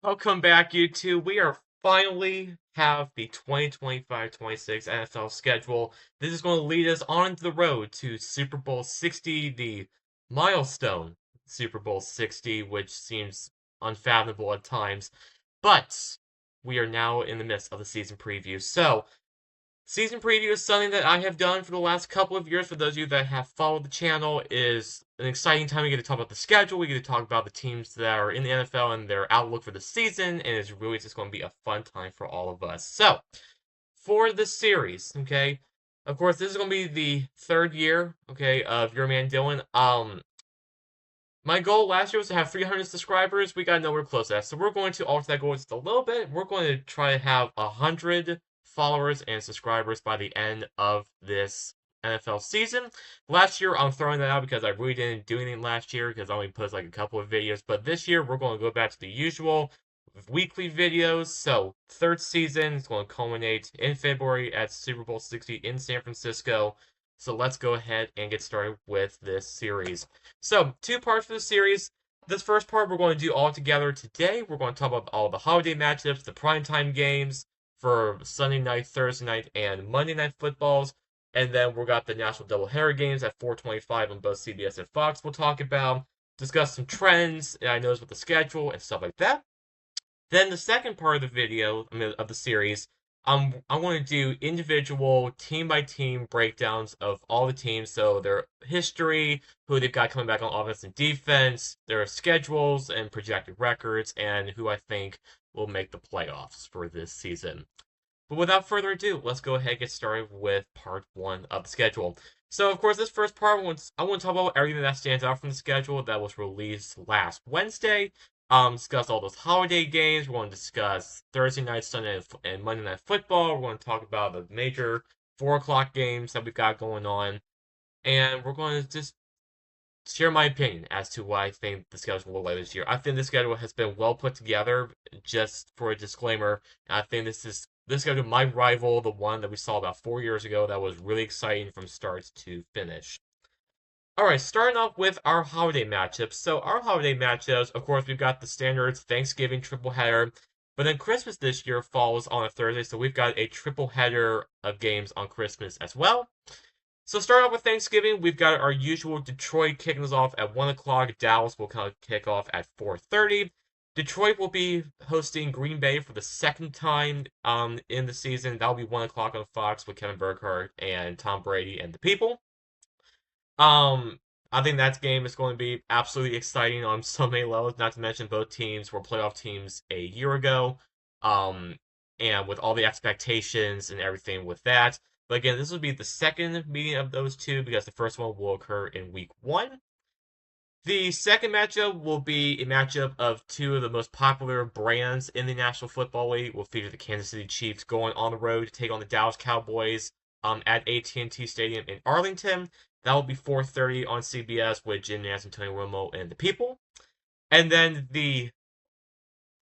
Welcome back, YouTube. We are finally have the 2025-26 NFL schedule. This is going to lead us on the road to Super Bowl 60, the milestone Super Bowl 60, which seems unfathomable at times. But we are now in the midst of the season preview. So, season preview is something that I have done for the last couple of years. For those of you that have followed the channel, is an exciting time. We get to talk about the schedule. We get to talk about the teams that are in the NFL and their outlook for the season, and it's really just going to be a fun time for all of us. So, for this series, okay, of course, this is going to be the third year, okay, of your man Dylan. My goal last year was to have 300 subscribers. We got nowhere close to that. So we're going to alter that goal just a little bit. We're going to try to have 100 followers and subscribers by the end of this NFL season. Last year, I'm throwing that out because I really didn't do anything last year because I only posted like a couple of videos. But this year, we're going to go back to the usual weekly videos. So third season is going to culminate in February at Super Bowl 60 in San Francisco. So let's go ahead and get started with this series. So, two parts for the series. This first part we're going to do all together today. We're going to talk about all the holiday matchups, the primetime games for Sunday night, Thursday night, and Monday night footballs. And then we've got the national doubleheader games at 4:25 on both CBS and FOX we'll talk about. Discuss some trends and I noticed with the schedule and stuff like that. Then the second part of the video, of the series, I want to do individual team by team breakdowns of all the teams, so their history, who they've got coming back on offense and defense, their schedules and projected records, and who I think will make the playoffs for this season. But without further ado, let's go ahead and get started with part one of the schedule. So, of course, this first part, I want to talk about everything that stands out from the schedule that was released last Wednesday. Discuss all those holiday games. We're going to discuss Thursday night, Sunday, and Monday night football. We're going to talk about the major 4 o'clock games that we've got going on. And we're going to just share my opinion as to what I think the schedule will look like this year. I think the schedule has been well put together. Just for a disclaimer, I think this schedule might rival the one that we saw about 4 years ago that was really exciting from start to finish. Alright, starting off with our holiday matchups. So our holiday matchups, of course, we've got the standard Thanksgiving triple header, but then Christmas this year falls on a Thursday, so we've got a triple header of games on Christmas as well. So starting off with Thanksgiving, we've got our usual Detroit kicking us off at 1 o'clock. Dallas will kind of kick off at 4:30. Detroit will be hosting Green Bay for the second time in the season. That'll be 1 o'clock on Fox with Kevin Burkhardt and Tom Brady and the people. I think that game is going to be absolutely exciting on so many levels. Not to mention both teams were playoff teams a year ago, and with all the expectations and everything with that. But again, this will be the second meeting of those two because the first one will occur in week one. The second matchup will be a matchup of two of the most popular brands in the National Football League. Will feature the Kansas City Chiefs going on the road to take on the Dallas Cowboys at AT&T Stadium in Arlington. That will be 4:30 on CBS with Jim Nantz, Antonio Romo, and the people. And then the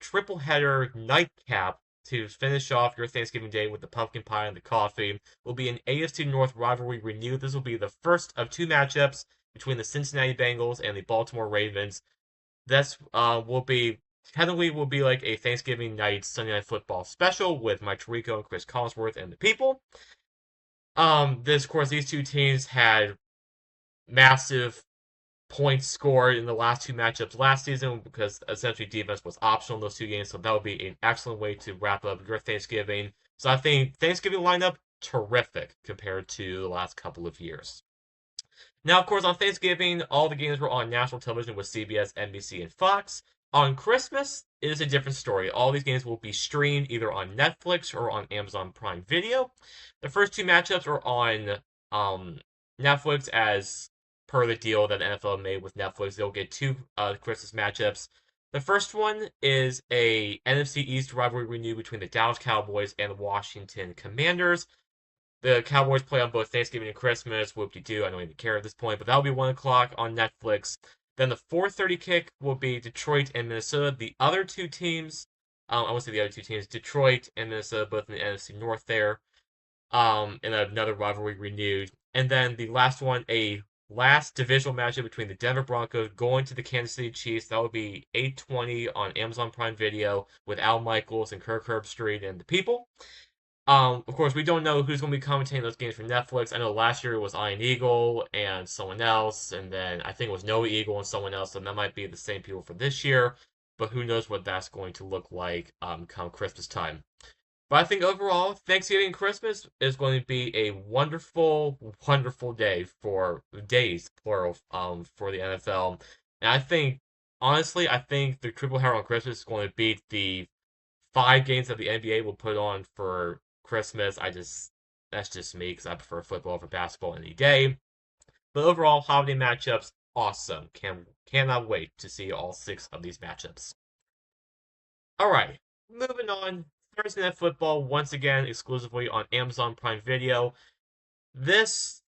triple header nightcap to finish off your Thanksgiving Day with the pumpkin pie and the coffee will be an AFC North rivalry renewed. This will be the first of two matchups between the Cincinnati Bengals and the Baltimore Ravens. This will be like a Thanksgiving night Sunday Night Football special with Mike Tirico and Chris Collinsworth and the people. Of course, these two teams had massive points scored in the last two matchups last season because essentially defense was optional in those two games. So that would be an excellent way to wrap up your Thanksgiving. So I think Thanksgiving lineup terrific compared to the last couple of years. Now, of course, on Thanksgiving, all the games were on national television with CBS, NBC, and Fox. On Christmas, it is a different story. All these games will be streamed either on Netflix or on Amazon Prime Video. The first two matchups are on Netflix as per the deal that the NFL made with Netflix. They'll get two Christmas matchups. The first one is a NFC East rivalry renewed between the Dallas Cowboys and the Washington Commanders. The Cowboys play on both Thanksgiving and Christmas. Whoop-de-doo, I don't even care at this point, but that'll be 1 o'clock on Netflix. Then the 4:30 kick will be Detroit and Minnesota. The other two teams, I won't say the other two teams, Detroit and Minnesota, both in the NFC North there, and another rivalry renewed. And then the last one, a last divisional matchup between the Denver Broncos going to the Kansas City Chiefs. That would be 8:20 on Amazon Prime Video with Al Michaels and Kirk Herbstreit and the people. Of course, we don't know who's going to be commentating those games for Netflix. I know last year it was Ian Eagle and someone else, and then I think it was Noah Eagle and someone else, and that might be the same people for this year. But who knows what that's going to look like come Christmas time. But I think overall, Thanksgiving and Christmas is going to be a wonderful, wonderful day for days, plural, for the NFL. And I think, honestly, I think the triple header on Christmas is going to beat the 5 games that the NBA will put on for Christmas. That's just me because I prefer football over basketball any day. But overall, holiday matchups, awesome. Cannot wait to see all 6 of these matchups. All right, moving on. Thursday Night Football, once again, exclusively on Amazon Prime Video. This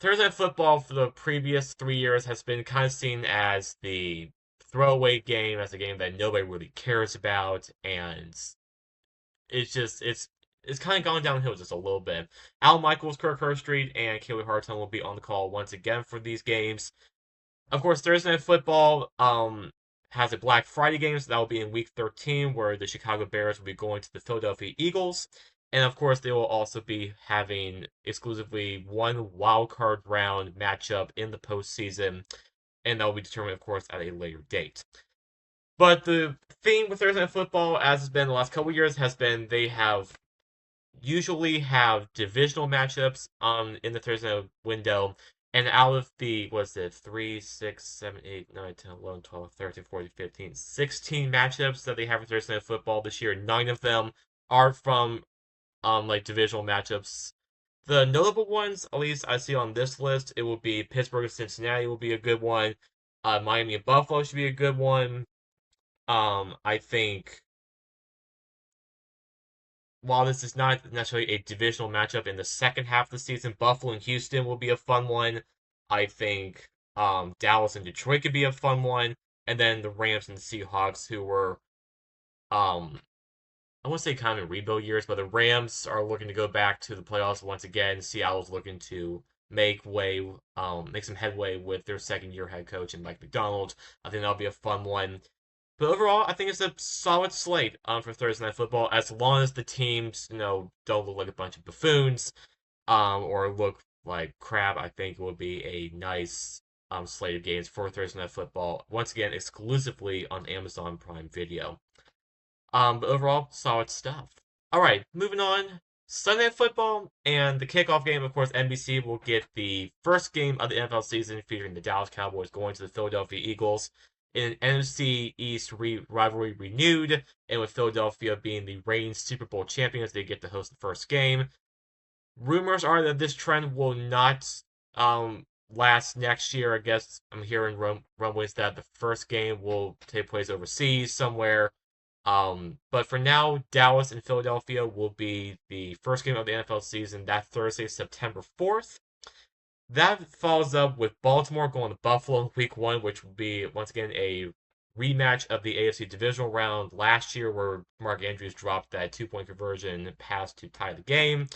Thursday Night Football for the previous 3 years has been kind of seen as the throwaway game, as a game that nobody really cares about, and it's kind of gone downhill just a little bit. Al Michaels, Kirk Herbstreit, and Kaylee Harton will be on the call once again for these games. Of course, Thursday Night Football has a Black Friday game, so that will be in Week 13, where the Chicago Bears will be going to the Philadelphia Eagles. And of course, they will also be having exclusively one wild card round matchup in the postseason, and that will be determined, of course, at a later date. But the theme with Thursday Night Football, as has been the last couple years, has been they usually have divisional matchups in the Thursday night window. And out of the, was it 3, 6, 7, 8, 9, 10, 11, 12, 13, 14, 15, 16 matchups that they have for Thursday Night Football this year, 9 of them are from like divisional matchups. The notable ones, at least I see on this list, it will be Pittsburgh and Cincinnati will be a good one. Miami and Buffalo should be a good one. I think while this is not necessarily a divisional matchup in the second half of the season, Buffalo and Houston will be a fun one. I think Dallas and Detroit could be a fun one, and then the Rams and the Seahawks, who were I won't say kind of in rebuild years, but the Rams are looking to go back to the playoffs once again. Seattle's looking to make some headway with their second-year head coach and Mike McDonald. I think that'll be a fun one. But overall, I think it's a solid slate for Thursday Night Football, as long as the teams, don't look like a bunch of buffoons or look like crap. I think it would be a nice slate of games for Thursday Night Football. Once again, exclusively on Amazon Prime Video. But overall, solid stuff. All right, moving on. Sunday Night Football and the kickoff game. Of course, NBC will get the first game of the NFL season featuring the Dallas Cowboys going to the Philadelphia Eagles in an NFC East rivalry renewed, and with Philadelphia being the reigning Super Bowl champions, they get to host the first game. Rumors are that this trend will not last next year. I guess I'm hearing rumblings that the first game will take place overseas somewhere. But for now, Dallas and Philadelphia will be the first game of the NFL season that Thursday, September 4th. That follows up with Baltimore going to Buffalo in Week 1, which will be, once again, a rematch of the AFC divisional round last year where Mark Andrews dropped that 2-point conversion pass to tie the game.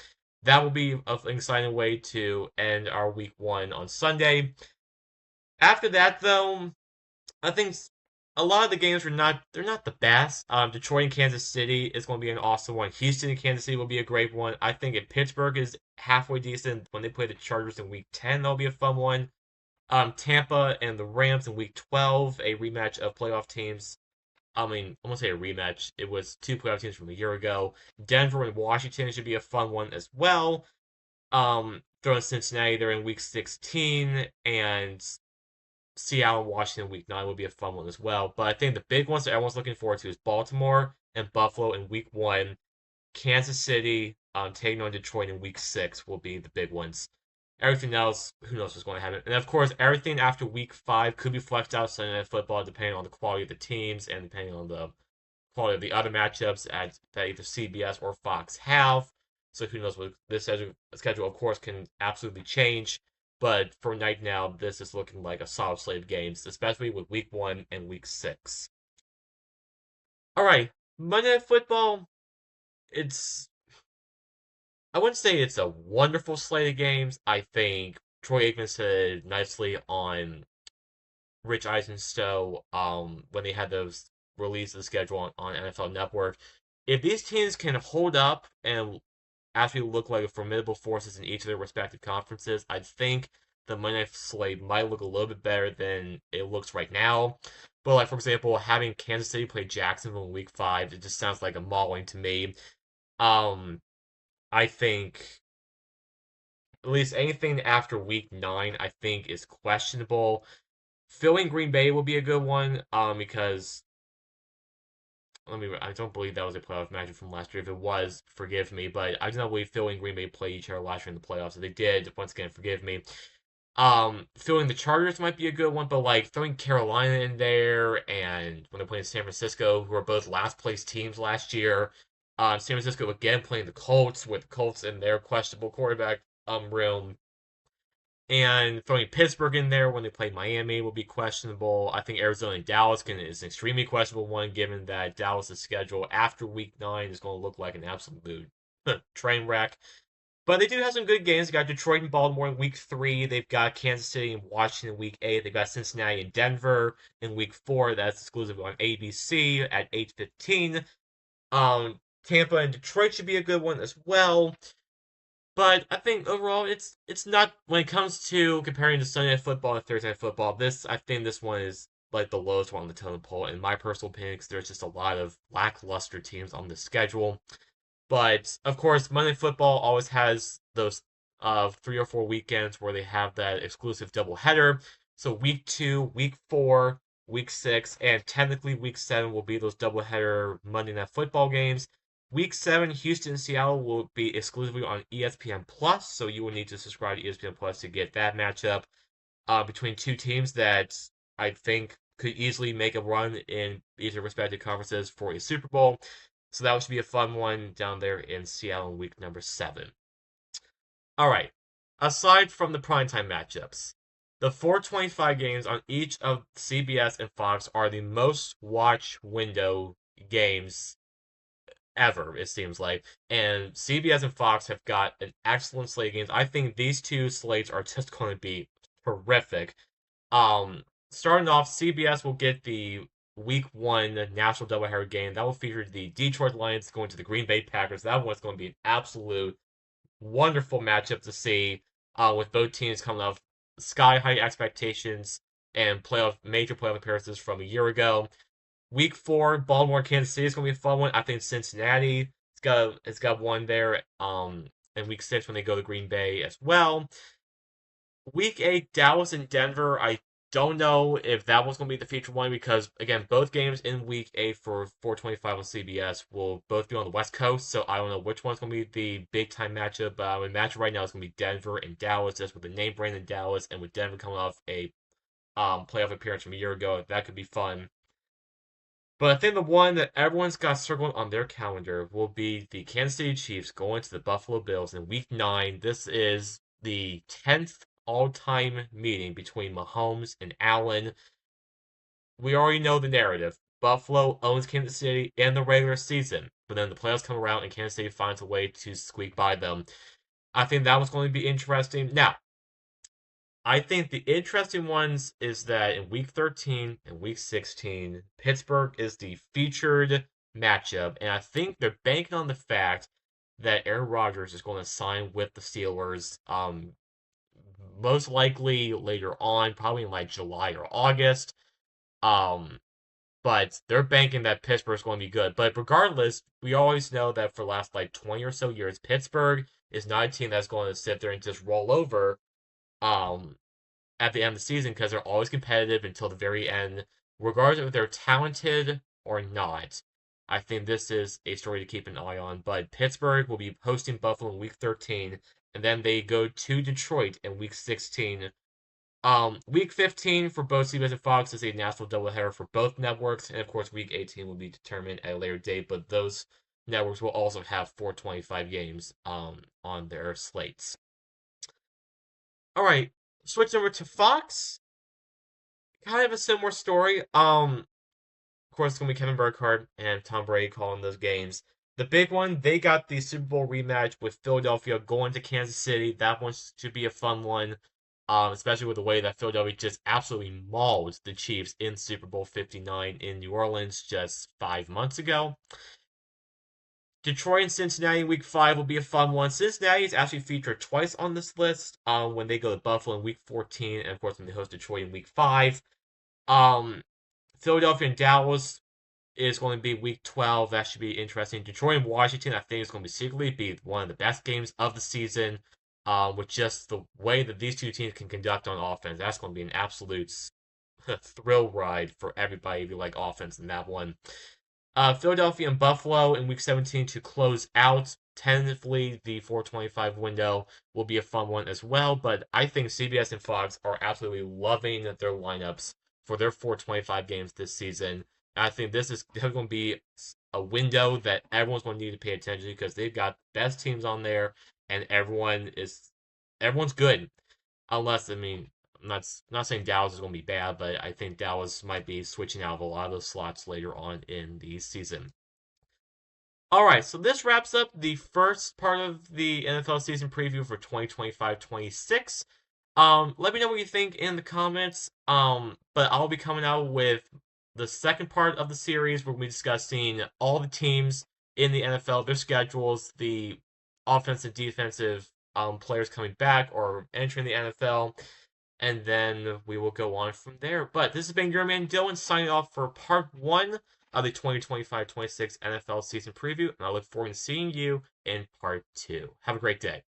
That will be an exciting way to end our Week 1 on Sunday. After that, though, I think a lot of the games they're not the best. Detroit and Kansas City is going to be an awesome one. Houston and Kansas City will be a great one. I think if Pittsburgh is halfway decent when they play the Chargers in Week 10, that'll be a fun one. Tampa and the Rams in Week 12, a rematch of playoff teams. I won't say a rematch. It was 2 playoff teams from a year ago. Denver and Washington should be a fun one as well. Throwing Cincinnati, they're in Week 16, and Seattle and Washington Week 9 would be a fun one as well. But I think the big ones that everyone's looking forward to is Baltimore and Buffalo in Week 1. Kansas City taking on Detroit in Week 6 will be the big ones. Everything else, who knows what's going to happen. And of course, everything after Week 5 could be flexed out Sunday Night Football depending on the quality of the teams and depending on the quality of the other matchups that either CBS or Fox have. So who knows what this schedule, of course, can absolutely change. But for right now, this is looking like a solid slate of games, especially with Week 1 and Week 6. All right, Monday Night Football. I wouldn't say it's a wonderful slate of games. I think Troy Aikman said nicely on Rich Eisen's show when they had those release of the schedule on NFL Network. If these teams can hold up and actually look like formidable forces in each of their respective conferences, I think the Monday Night slate might look a little bit better than it looks right now. But like for example, having Kansas City play Jacksonville in Week 5, it just sounds like a mauling to me. Um, I think at least anything after Week 9, I think is questionable. Philly and Green Bay will be a good one, because I don't believe that was a playoff matchup from last year. If it was, forgive me, but I do not believe Philly and Green Bay played each other last year in the playoffs. If they did, once again, forgive me. Throwing the Chargers might be a good one, but like throwing Carolina in there and when they're playing San Francisco, who are both last place teams last year. San Francisco again playing the Colts with the Colts in their questionable quarterback room. And throwing Pittsburgh in there when they play Miami will be questionable. I think Arizona and Dallas is an extremely questionable one, given that Dallas' schedule after Week 9 is going to look like an absolute train wreck. But they do have some good games. They got Detroit and Baltimore in Week 3. They've got Kansas City and Washington in Week 8. They've got Cincinnati and Denver in Week 4. That's exclusive on ABC at 8:15. Tampa and Detroit should be a good one as well. But I think overall, it's not when it comes to comparing to Sunday Night Football and Thursday Night Football. I think this one is like the lowest one on the totem pole in my personal opinion, because there's just a lot of lackluster teams on the schedule. But of course, Monday Night Football always has those 3 or 4 weekends where they have that exclusive doubleheader. So Week 2, Week 4, Week 6, and technically Week 7 will be those doubleheader Monday Night Football games. Week 7, Houston and Seattle will be exclusively on ESPN Plus, so you will need to subscribe to ESPN Plus to get that matchup between two teams that I think could easily make a run in each of their respective conferences for a Super Bowl. So that should be a fun one down there in Seattle in week number 7. All right. Aside from the primetime matchups, the 425 games on each of CBS and Fox are the most watch window games ever, it seems like. And CBS and Fox have got an excellent slate of games. I think these two slates are just going to be horrific. Starting off, CBS will get the Week 1 national doubleheader game. That will feature the Detroit Lions going to the Green Bay Packers. That one's going to be an absolute wonderful matchup to see, with both teams coming off sky high expectations and major playoff appearances from a year ago. Week 4, Baltimore, Kansas City is going to be a fun one. I think Cincinnati it's got one there. In Week 6 when they go to Green Bay as well. Week 8, Dallas and Denver. I don't know if that one's going to be the feature one because, again, both games in Week 8 for 425 on CBS will both be on the West Coast, so I don't know which one's going to be the big time matchup. The matchup right now is going to be Denver and Dallas, just with the name brand in Dallas, and with Denver coming off a playoff appearance from a year ago. That could be fun. But I think the one that everyone's got circled on their calendar will be the Kansas City Chiefs going to the Buffalo Bills in Week 9. This is the 10th all-time meeting between Mahomes and Allen. We already know the narrative. Buffalo owns Kansas City in the regular season, but then the playoffs come around and Kansas City finds a way to squeak by them. I think that was going to be interesting. Now, I think the interesting ones is that in Week 13 and Week 16, Pittsburgh is the featured matchup, and I think they're banking on the fact that Aaron Rodgers is going to sign with the Steelers, most likely later on, probably in like July or August. Um, but they're banking that Pittsburgh's going to be good. But regardless, we always know that for the last like 20 or so years, Pittsburgh is not a team that's going to sit there and just roll over. At the end of the season because they're always competitive until the very end, regardless if they're talented or not. I think this is a story to keep an eye on. But Pittsburgh will be hosting Buffalo in Week 13, and then they go to Detroit in Week 16. Week 15 for both CBS and Fox is a national doubleheader for both networks, and of course, Week 18 will be determined at a later date. But those networks will also have 425 games on their slates. All right, switch over to Fox. Kind of a similar story. Of course, it's gonna be Kevin Burkhardt and Tom Brady calling those games. The big one, they got the Super Bowl rematch with Philadelphia going to Kansas City. That one should be a fun one. especially with the way that Philadelphia just absolutely mauled the Chiefs in Super Bowl 59 in New Orleans just 5 months ago. Detroit and Cincinnati in Week 5 will be a fun one. Cincinnati is actually featured twice on this list when they go to Buffalo in Week 14, and of course when they host Detroit in Week 5. Um, Philadelphia and Dallas is going to be Week 12. That should be interesting. Detroit and Washington, I think, is going to secretly be one of the best games of the season. With just the way that these two teams can conduct on offense, that's going to be an absolute thrill ride for everybody if you like offense in that one. Philadelphia and Buffalo in Week 17 to close out. Tentatively, the 425 window will be a fun one as well, but I think CBS and Fox are absolutely loving their lineups for their 425 games this season. And I think this is going to be a window that everyone's going to need to pay attention to because they've got best teams on there, and everyone's good. Unless, I mean, I'm not saying Dallas is going to be bad, but I think Dallas might be switching out of a lot of those slots later on in the season. All right, so this wraps up the first part of the NFL season preview for 2025-26. Let me know what you think in the comments. But I'll be coming out with the second part of the series where we'll be discussing all the teams in the NFL, their schedules, the offensive, defensive players coming back or entering the NFL, and then we will go on from there. But this has been your man Dylan signing off for part one of the 2025-26 NFL season preview, and I look forward to seeing you in part two. Have a great day.